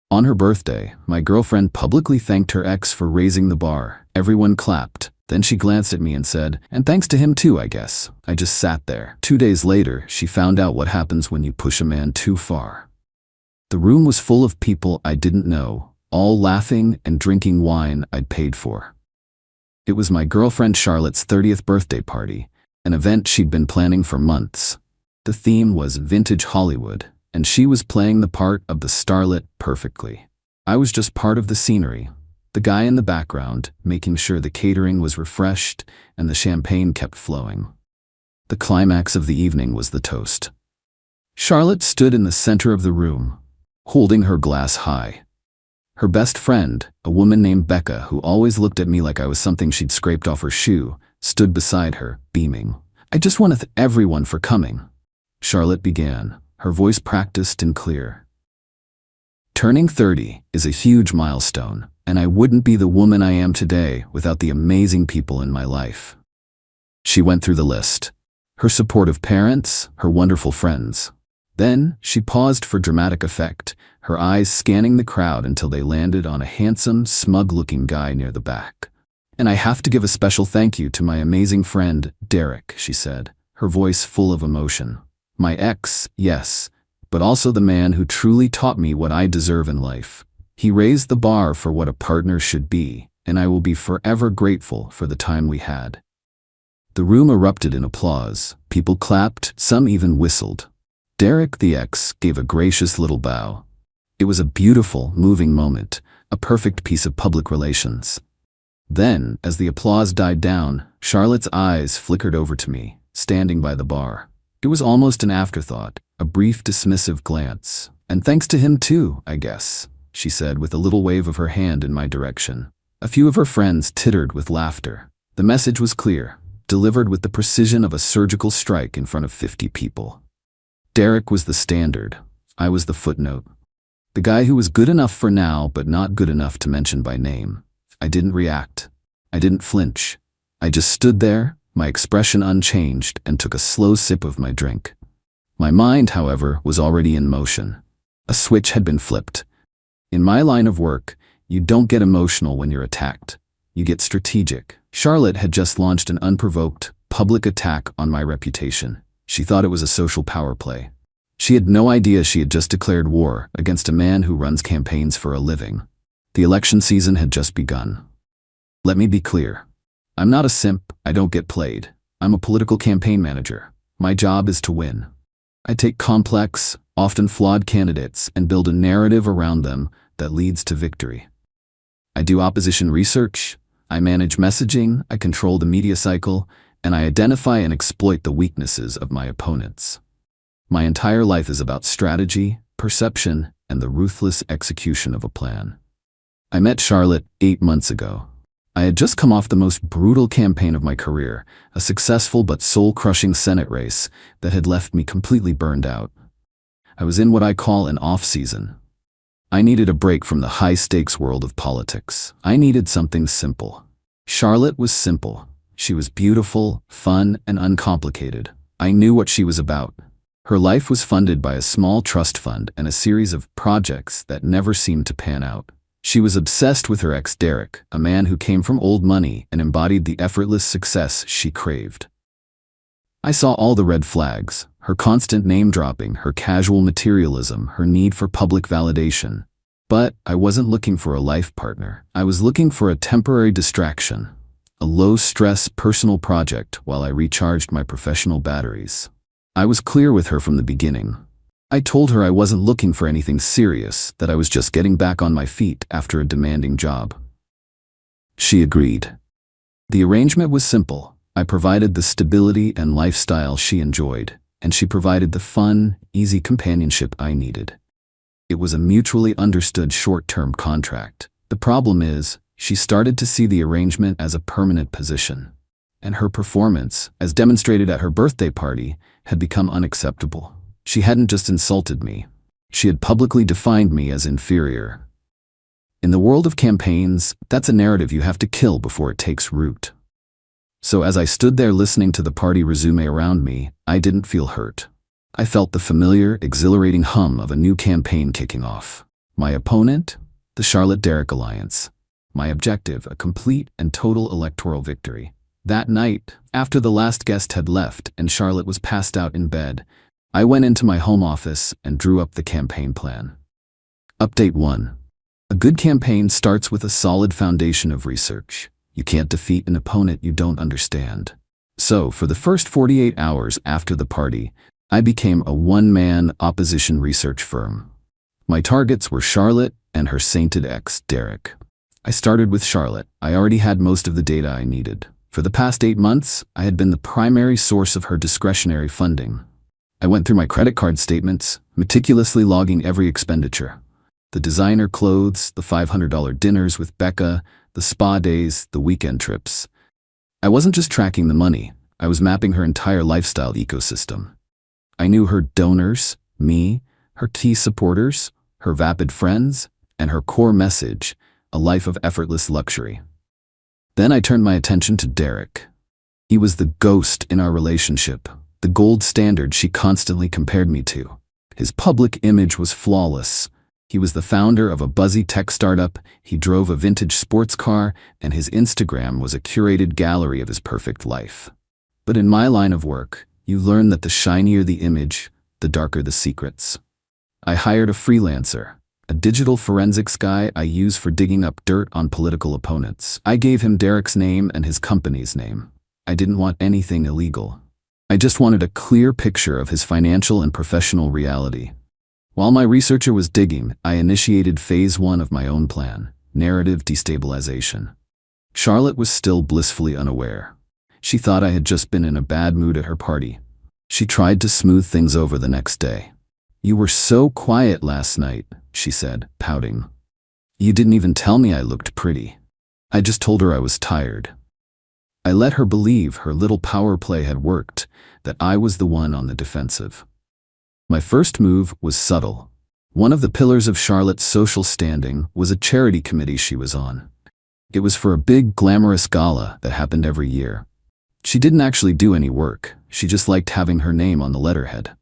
On her birthday, my girlfriend publicly thanked her ex for raising the bar. Everyone clapped. Then she glanced at me and said, "And thanks to him too, I guess." I just sat there. 2 days later, she found out what happens when you push a man too far. The room was full of people I didn't know, all laughing and drinking wine I'd paid for. It was my girlfriend Charlotte's 30th birthday party, an event she'd been planning for months. The theme was vintage Hollywood, and she was playing the part of the starlet perfectly. I was just part of the scenery, the guy in the background, making sure the catering was refreshed and the champagne kept flowing. The climax of the evening was the toast. Charlotte stood in the center of the room, holding her glass high. Her best friend, a woman named Becca who always looked at me like I was something she'd scraped off her shoe, stood beside her, beaming. "I just want to thank everyone for coming," Charlotte began, her voice practiced and clear. "Turning 30 is a huge milestone, and I wouldn't be the woman I am today without the amazing people in my life." She went through the list. Her supportive parents, her wonderful friends. Then she paused for dramatic effect, her eyes scanning the crowd until they landed on a handsome, smug-looking guy near the back. "And I have to give a special thank you to my amazing friend, Derek," she said, her voice full of emotion. "My ex, yes, but also the man who truly taught me what I deserve in life. He raised the bar for what a partner should be, and I will be forever grateful for the time we had." The room erupted in applause. People clapped, some even whistled. Derek, the ex, gave a gracious little bow. It was a beautiful, moving moment, a perfect piece of public relations. Then, as the applause died down, Charlotte's eyes flickered over to me, standing by the bar. It was almost an afterthought, a brief dismissive glance. "And thanks to him too, I guess," she said with a little wave of her hand in my direction. A few of her friends tittered with laughter. The message was clear, delivered with the precision of a surgical strike in front of 50 people. Derek was the standard. I was the footnote. The guy who was good enough for now but not good enough to mention by name. I didn't react. I didn't flinch. I just stood there, my expression unchanged, and took a slow sip of my drink. My mind, however, was already in motion. A switch had been flipped. In my line of work, you don't get emotional when you're attacked. You get strategic. Charlotte had just launched an unprovoked, public attack on my reputation. She thought it was a social power play. She had no idea she had just declared war against a man who runs campaigns for a living. The election season had just begun. Let me be clear. I'm not a simp, I don't get played. I'm a political campaign manager. My job is to win. I take complex, often flawed candidates and build a narrative around them that leads to victory. I do opposition research, I manage messaging, I control the media cycle, and I identify and exploit the weaknesses of my opponents. My entire life is about strategy, perception, and the ruthless execution of a plan. I met Charlotte 8 months ago. I had just come off the most brutal campaign of my career, a successful but soul-crushing Senate race that had left me completely burned out. I was in what I call an off-season. I needed a break from the high-stakes world of politics. I needed something simple. Charlotte was simple. She was beautiful, fun, and uncomplicated. I knew what she was about. Her life was funded by a small trust fund and a series of projects that never seemed to pan out. She was obsessed with her ex Derek, a man who came from old money and embodied the effortless success she craved. I saw all the red flags, her constant name-dropping, her casual materialism, her need for public validation. But I wasn't looking for a life partner. I was looking for a temporary distraction, a low-stress personal project while I recharged my professional batteries. I was clear with her from the beginning. I told her I wasn't looking for anything serious, that I was just getting back on my feet after a demanding job. She agreed. The arrangement was simple. I provided the stability and lifestyle she enjoyed, and she provided the fun, easy companionship I needed. It was a mutually understood short-term contract. The problem is, she started to see the arrangement as a permanent position, and her performance, as demonstrated at her birthday party, had become unacceptable. She hadn't just insulted me. She had publicly defined me as inferior. In the world of campaigns, that's a narrative you have to kill before it takes root. So as I stood there listening to the party resume around me, I didn't feel hurt. I felt the familiar, exhilarating hum of a new campaign kicking off. My opponent? The Charlotte-Derek alliance. My objective, a complete and total electoral victory. That night, after the last guest had left and Charlotte was passed out in bed, I went into my home office and drew up the campaign plan. Update 1. A good campaign starts with a solid foundation of research. You can't defeat an opponent you don't understand. So, for the first 48 hours after the party, I became a one-man opposition research firm. My targets were Charlotte and her sainted ex, Derek. I started with Charlotte. I already had most of the data I needed. For the past 8 months, I had been the primary source of her discretionary funding. I went through my credit card statements, meticulously logging every expenditure. The designer clothes, the $500 dinners with Becca, the spa days, the weekend trips. I wasn't just tracking the money, I was mapping her entire lifestyle ecosystem. I knew her donors, me, her key supporters, her vapid friends, and her core message, a life of effortless luxury. Then I turned my attention to Derek. He was the ghost in our relationship, the gold standard she constantly compared me to. His public image was flawless. He was the founder of a buzzy tech startup, he drove a vintage sports car, and his Instagram was a curated gallery of his perfect life. But in my line of work, you learn that the shinier the image, the darker the secrets. I hired a freelancer, a digital forensics guy I use for digging up dirt on political opponents. I gave him Derek's name and his company's name. I didn't want anything illegal. I just wanted a clear picture of his financial and professional reality. While my researcher was digging, I initiated phase 1 of my own plan, narrative destabilization. Charlotte was still blissfully unaware. She thought I had just been in a bad mood at her party. She tried to smooth things over the next day. "You were so quiet last night," she said, pouting. "You didn't even tell me I looked pretty." I just told her I was tired. I let her believe her little power play had worked, that I was the one on the defensive. My first move was subtle. One of the pillars of Charlotte's social standing was a charity committee she was on. It was for a big, glamorous gala that happened every year. She didn't actually do any work, she just liked having her name on the letterhead.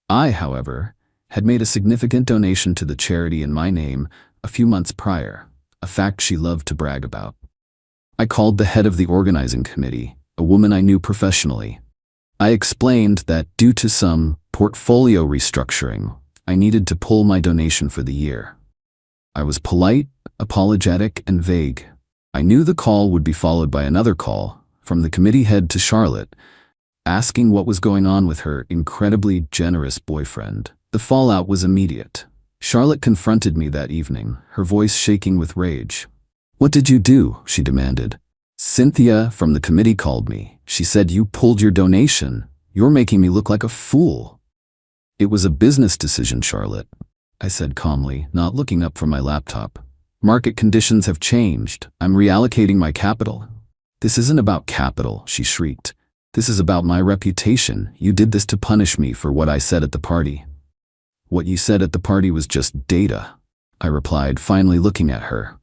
I, however, had made a significant donation to the charity in my name a few months prior, a fact she loved to brag about. I called the head of the organizing committee, a woman I knew professionally. I explained that due to some portfolio restructuring, I needed to pull my donation for the year. I was polite, apologetic, and vague. I knew the call would be followed by another call, from the committee head to Charlotte, asking what was going on with her incredibly generous boyfriend. The fallout was immediate. Charlotte confronted me that evening, her voice shaking with rage. "What did you do?" she demanded. "Cynthia from the committee called me. She said you pulled your donation. You're making me look like a fool." "It was a business decision, Charlotte," I said calmly, not looking up from my laptop. "Market conditions have changed. I'm reallocating my capital." "This isn't about capital," she shrieked. "This is about my reputation. You did this to punish me for what I said at the party." "What you said at the party was just data," I replied, finally looking at her.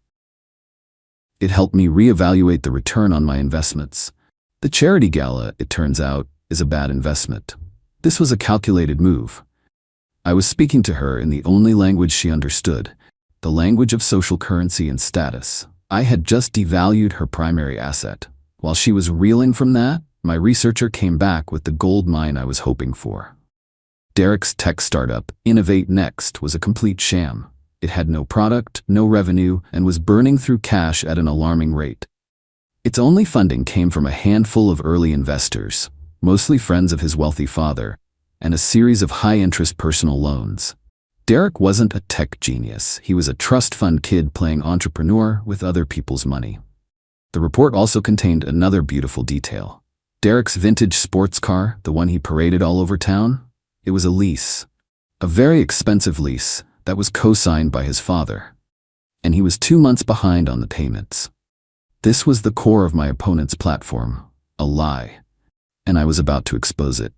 It helped me reevaluate the return on my investments. The charity gala, it turns out, is a bad investment. This was a calculated move. I was speaking to her in the only language she understood, the language of social currency and status. I had just devalued her primary asset. While she was reeling from that, my researcher came back with the gold mine I was hoping for. Derek's tech startup, Innovate Next, was a complete sham. It had no product, no revenue, and was burning through cash at an alarming rate. Its only funding came from a handful of early investors, mostly friends of his wealthy father, and a series of high-interest personal loans. Derek wasn't a tech genius. He was a trust fund kid playing entrepreneur with other people's money. The report also contained another beautiful detail. Derek's vintage sports car, the one he paraded all over town, it was a lease. A very expensive lease that was co-signed by his father. And he was 2 months behind on the payments. This was the core of my opponent's platform, a lie. And I was about to expose it.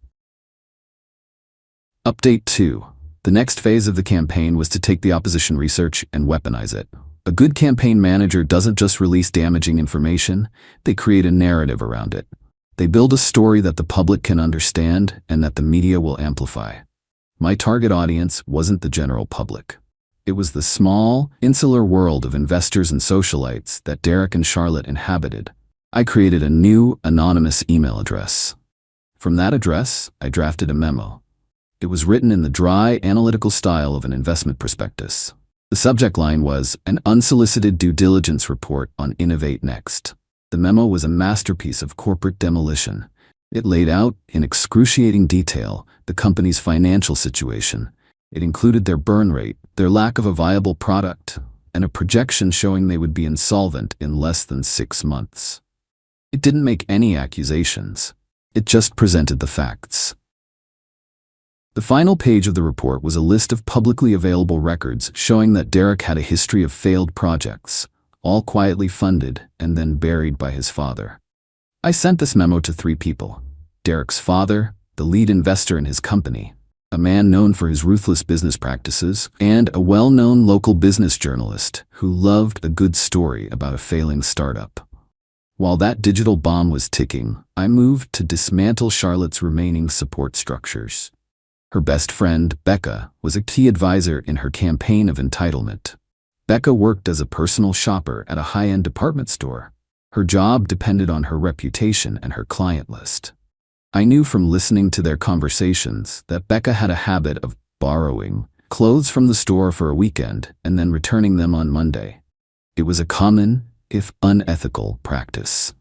Update 2. The next phase of the campaign was to take the opposition research and weaponize it. A good campaign manager doesn't just release damaging information, they create a narrative around it. They build a story that the public can understand and that the media will amplify. My target audience wasn't the general public. It was the small, insular world of investors and socialites that Derek and Charlotte inhabited. I created a new, anonymous email address. From that address, I drafted a memo. It was written in the dry, analytical style of an investment prospectus. The subject line was, "An unsolicited due diligence report on Innovate Next." The memo was a masterpiece of corporate demolition. It laid out, in excruciating detail, the company's financial situation. It included their burn rate, their lack of a viable product, and a projection showing they would be insolvent in less than 6 months. It didn't make any accusations. It just presented the facts. The final page of the report was a list of publicly available records showing that Derek had a history of failed projects, all quietly funded and then buried by his father. I sent this memo to 3 people: Derek's father, the lead investor in his company, a man known for his ruthless business practices, and a well-known local business journalist who loved a good story about a failing startup. While that digital bomb was ticking, I moved to dismantle Charlotte's remaining support structures. Her best friend, Becca, was a key advisor in her campaign of entitlement. Becca worked as a personal shopper at a high-end department store. Her job depended on her reputation and her client list. I knew from listening to their conversations that Becca had a habit of borrowing clothes from the store for a weekend and then returning them on Monday. It was a common, if unethical, practice.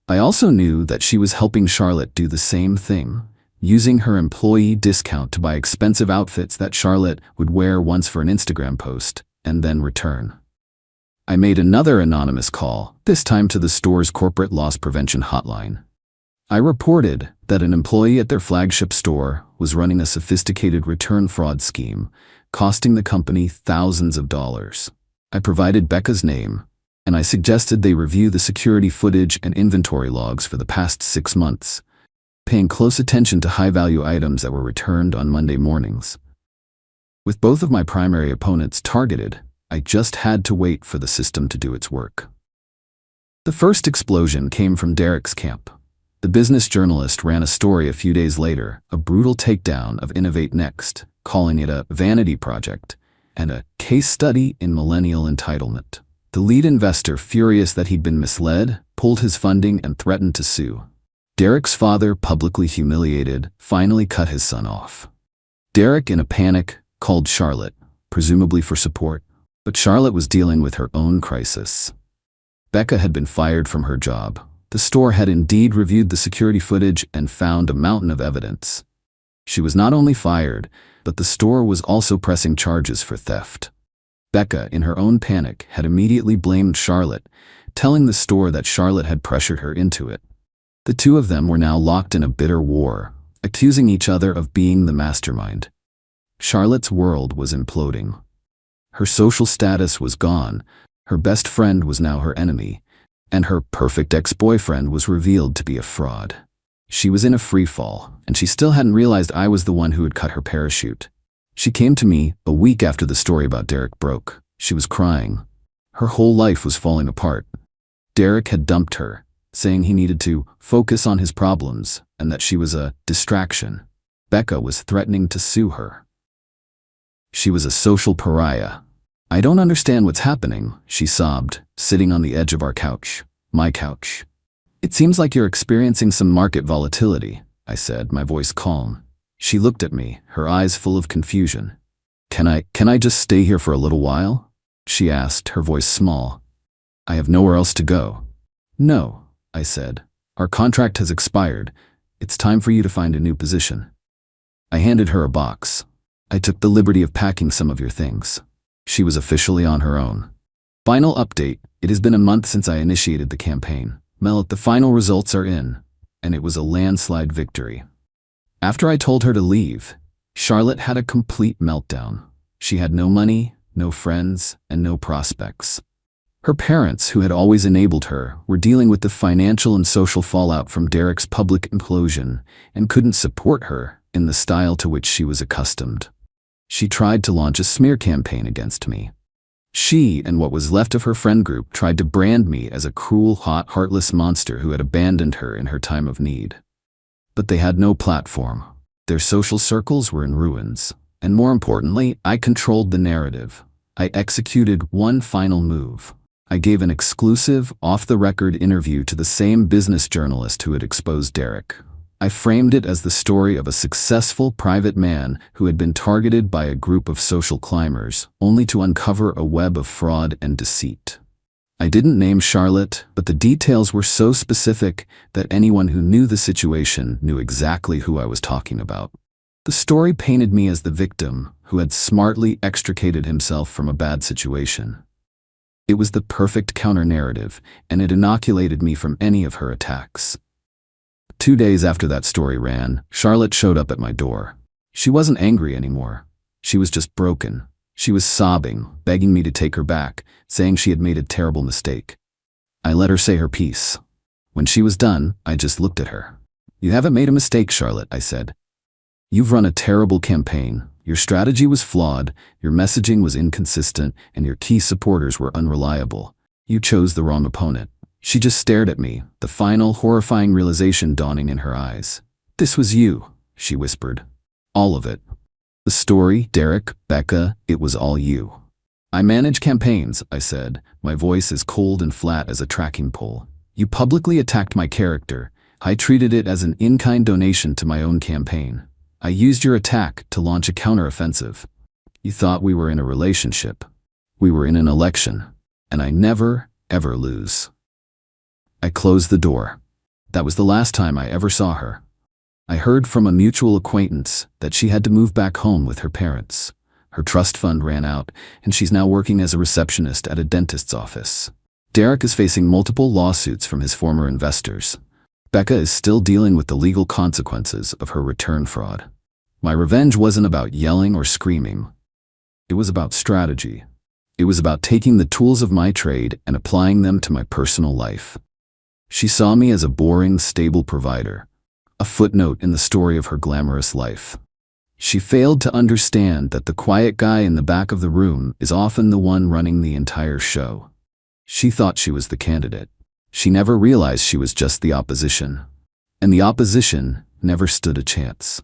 I also knew that she was helping Charlotte do the same thing, using her employee discount to buy expensive outfits that Charlotte would wear once for an Instagram post and then return. I made another anonymous call, this time to the store's corporate loss prevention hotline. I reported that an employee at their flagship store was running a sophisticated return fraud scheme, costing the company thousands of dollars. I provided Becca's name, and I suggested they review the security footage and inventory logs for the past 6 months, paying close attention to high-value items that were returned on Monday mornings. With both of my primary opponents targeted, I just had to wait for the system to do its work. The first explosion came from Derek's camp. The business journalist ran a story a few days later, a brutal takedown of Innovate Next, calling it a vanity project and a case study in millennial entitlement. The lead investor, furious that he'd been misled, pulled his funding and threatened to sue. Derek's father, publicly humiliated, finally cut his son off. Derek, in a panic, called Charlotte, presumably for support, but Charlotte was dealing with her own crisis. Becca had been fired from her job. The store had indeed reviewed the security footage and found a mountain of evidence. She was not only fired, but the store was also pressing charges for theft. Becca, in her own panic, had immediately blamed Charlotte, telling the store that Charlotte had pressured her into it. The two of them were now locked in a bitter war, accusing each other of being the mastermind. Charlotte's world was imploding. Her social status was gone, her best friend was now her enemy, and her perfect ex-boyfriend was revealed to be a fraud. She was in a free fall, and she still hadn't realized I was the one who had cut her parachute. She came to me a week after the story about Derek broke. She was crying. Her whole life was falling apart. Derek had dumped her, saying he needed to focus on his problems and that she was a distraction. Becca was threatening to sue her. She was a social pariah. "I don't understand what's happening," she sobbed, sitting on the edge of our couch, my couch. "It seems like you're experiencing some market volatility," I said, my voice calm. She looked at me, her eyes full of confusion. Can I just stay here for a little while?" she asked, her voice small. "I have nowhere else to go." "No," I said. "Our contract has expired. It's time for you to find a new position." I handed her a box. "I took the liberty of packing some of your things." She was officially on her own. Final update: it has been a month since I initiated the campaign. Mel, the final results are in, and it was a landslide victory. After I told her to leave, Charlotte had a complete meltdown. She had no money, no friends, and no prospects. Her parents, who had always enabled her, were dealing with the financial and social fallout from Derek's public implosion and couldn't support her in the style to which she was accustomed. She tried to launch a smear campaign against me. She and what was left of her friend group tried to brand me as a cruel, hot, heartless monster who had abandoned her in her time of need. But they had no platform. Their social circles were in ruins. And more importantly, I controlled the narrative. I executed one final move. I gave an exclusive, off-the-record interview to the same business journalist who had exposed Derek. I framed it as the story of a successful private man who had been targeted by a group of social climbers, only to uncover a web of fraud and deceit. I didn't name Charlotte, but the details were so specific that anyone who knew the situation knew exactly who I was talking about. The story painted me as the victim who had smartly extricated himself from a bad situation. It was the perfect counter-narrative, and it inoculated me from any of her attacks. 2 days after that story ran, Charlotte showed up at my door. She wasn't angry anymore. She was just broken. She was sobbing, begging me to take her back, saying she had made a terrible mistake. I let her say her piece. When she was done, I just looked at her. "You haven't made a mistake, Charlotte," I said. "You've run a terrible campaign. Your strategy was flawed, your messaging was inconsistent, and your key supporters were unreliable. You chose the wrong opponent." She just stared at me, the final, horrifying realization dawning in her eyes. "This was you," she whispered. "All of it. The story, Derek, Becca, it was all you." "I manage campaigns," I said, my voice as cold and flat as a tracking pole. "You publicly attacked my character. I treated it as an in-kind donation to my own campaign. I used your attack to launch a counteroffensive. You thought we were in a relationship. We were in an election, and I never, ever lose." I closed the door. That was the last time I ever saw her. I heard from a mutual acquaintance that she had to move back home with her parents. Her trust fund ran out, and she's now working as a receptionist at a dentist's office. Derek is facing multiple lawsuits from his former investors. Becca is still dealing with the legal consequences of her return fraud. My revenge wasn't about yelling or screaming. It was about strategy. It was about taking the tools of my trade and applying them to my personal life. She saw me as a boring, stable provider, a footnote in the story of her glamorous life. She failed to understand that the quiet guy in the back of the room is often the one running the entire show. She thought she was the candidate. She never realized she was just the opposition. And the opposition never stood a chance.